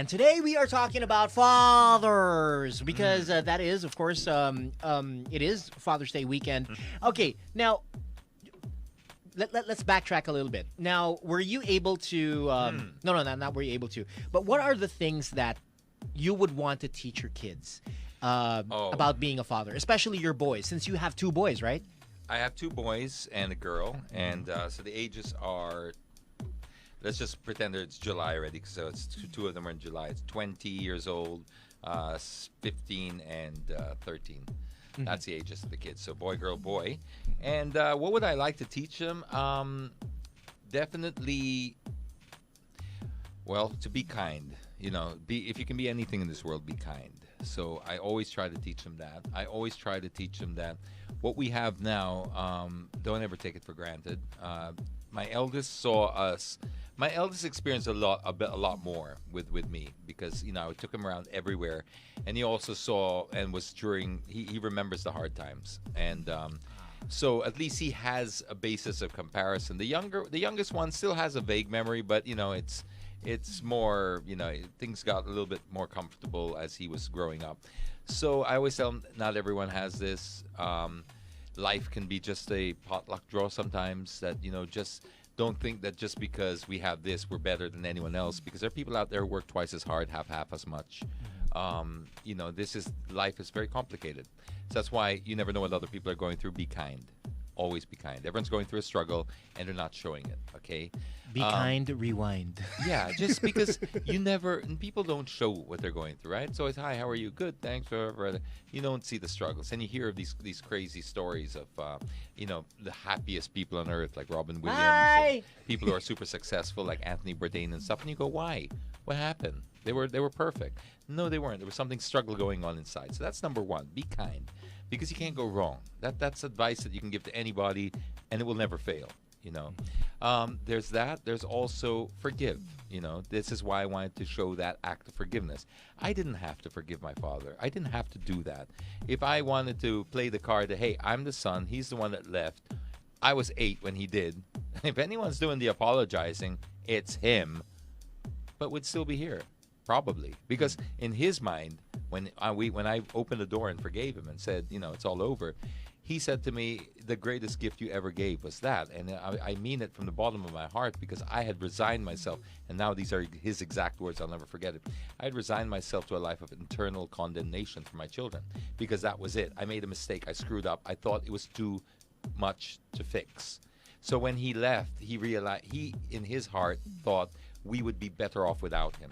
And today we are talking about fathers because that is, of course, it is Father's Day weekend. Okay, now let's backtrack a little bit. Now, were you able to? No, not were you able to. But what are the things that you would want to teach your kids about being a father, especially your boys, since you have two boys, right? I have two boys and a girl, and so the ages are. Let's just pretend that it's July already, so it's two of them are in July. It's 20 years old, 15, and 13. That's the ages of the kids. So boy, girl, boy. And what would I like to teach them? Definitely, well, to be kind. You know, if you can be anything in this world, be kind. So I always try to teach them that. I always try to teach them that what we have now, don't ever take it for granted. My eldest saw us. My eldest experienced a lot more with me because I took him around everywhere, and he also saw and was during. He remembers the hard times, and so at least he has a basis of comparison. The youngest one still has a vague memory, but it's more things got a little bit more comfortable as he was growing up. So I always tell him not everyone has this. Life can be just a potluck draw sometimes. That just. Don't think that just because we have this, we're better than anyone else. Because there are people out there who work twice as hard, have half as much. Life is very complicated. So that's why you never know what other people are going through. Be kind. Always be kind. Everyone's going through a struggle, and they're not showing it. Okay. Be kind. Rewind. Yeah, just because people don't show what they're going through, right? So it's hi, how are you? Good, thanks. You don't see the struggles, and you hear of these crazy stories of the happiest people on earth, like Robin Williams, people who are super successful, like Anthony Bourdain and stuff. And you go, why? What happened? They were perfect. No, they weren't. There was something struggle going on inside. So that's number one. Be kind, because you can't go wrong. That's advice that you can give to anybody, and it will never fail. There's that. There's also forgive. This is why I wanted to show that act of forgiveness. I didn't have to forgive my father. I didn't have to do that. If I wanted to play the card that, hey, I'm the son, he's the one that left. I was 8 when he did. If anyone's doing the apologizing, it's him. But would still be here, probably, because in his mind, when I opened the door and forgave him and said, it's all over. He said to me, the greatest gift you ever gave was that. And I mean it from the bottom of my heart, because I had resigned myself. And now these are his exact words. I'll never forget it. I had resigned myself to a life of internal condemnation for my children, because that was it. I made a mistake. I screwed up. I thought it was too much to fix. So when he left, he realized, he in his heart thought we would be better off without him,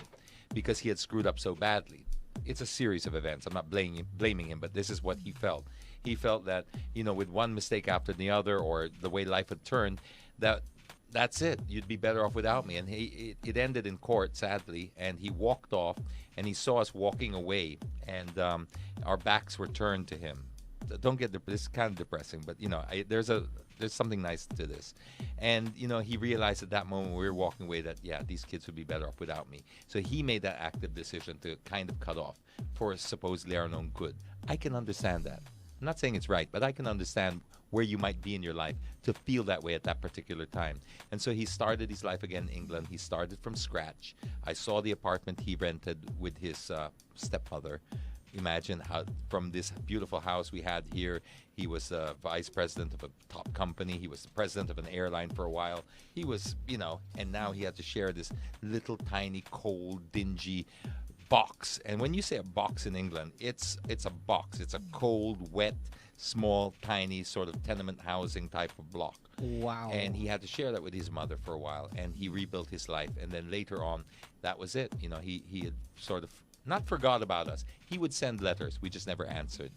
because he had screwed up so badly. It's a series of events. I'm not blaming him, but this is what he felt. He felt that, with one mistake after the other, or the way life had turned, that's it. You'd be better off without me. And it ended in court, sadly, and he walked off, and he saw us walking away, and our backs were turned to him. Don't get this is kind of depressing, but there's something nice to this. And he realized at that moment when we were walking away that these kids would be better off without me. So he made that active decision to kind of cut off for supposedly our own good. I can understand that. I'm not saying it's right, but I can understand where you might be in your life to feel that way at that particular time. And so he started his life again in England. He started from scratch. I saw the apartment he rented with his stepmother. Imagine how from this beautiful house we had here, he was vice president of a top company. He was the president of an airline for a while. He was, and now he had to share this little tiny, cold, dingy box. And when you say a box in England, it's a box. It's a cold, wet, small, tiny sort of tenement housing type of block. Wow. And he had to share that with his mother for a while, and he rebuilt his life. And then later on, that was it. He had sort of not forgot about us. He would send letters. We just never answered.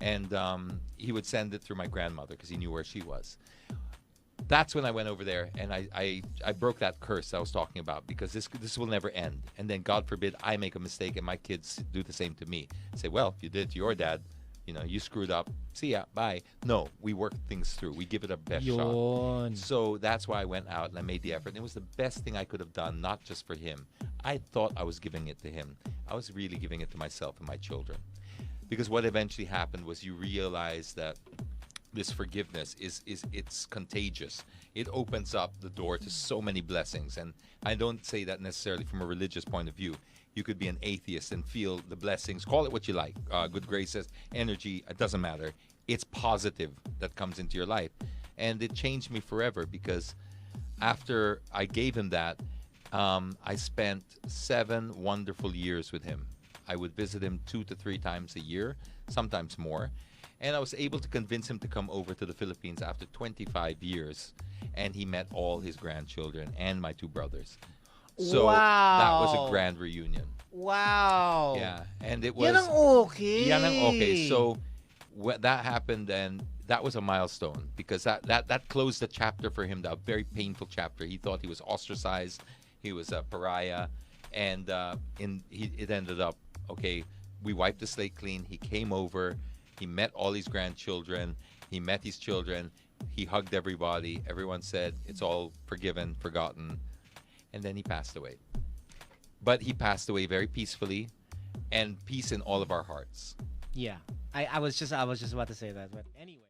And he would send it through my grandmother because he knew where she was. That's when I went over there, and I broke that curse I was talking about, because this will never end. And then, God forbid, I make a mistake and my kids do the same to me. Say, well, you did it to your dad. You screwed up. See ya. Bye. No, we work things through. We give it our best shot. So that's why I went out and I made the effort. And it was the best thing I could have done, not just for him. I thought I was giving it to him. I was really giving it to myself and my children. Because what eventually happened was you realize that this forgiveness it's contagious. It opens up the door to so many blessings. And I don't say that necessarily from a religious point of view. You could be an atheist and feel the blessings. Call it what you like. Good graces, energy. It doesn't matter. It's positive that comes into your life, and it changed me forever because after I gave him that, I spent 7 wonderful years with him. I would visit him 2 to 3 times a year, sometimes more. And I was able to convince him to come over to the Philippines after 25 years. And he met all his grandchildren and my 2 brothers. So that was a grand reunion. Wow. Yeah. And it was... Yan ang okay. Yan ang okay. So that happened, and that was a milestone because that closed the chapter for him, that very painful chapter. He thought he was ostracized. He was a pariah. And it ended up, okay, we wiped the slate clean. He came over. He met all his grandchildren. He met his children. He hugged everybody. Everyone said, it's all forgiven, forgotten. And then he passed away. But he passed away very peacefully, and peace in all of our hearts. Yeah. I was just about to say that, but anyway.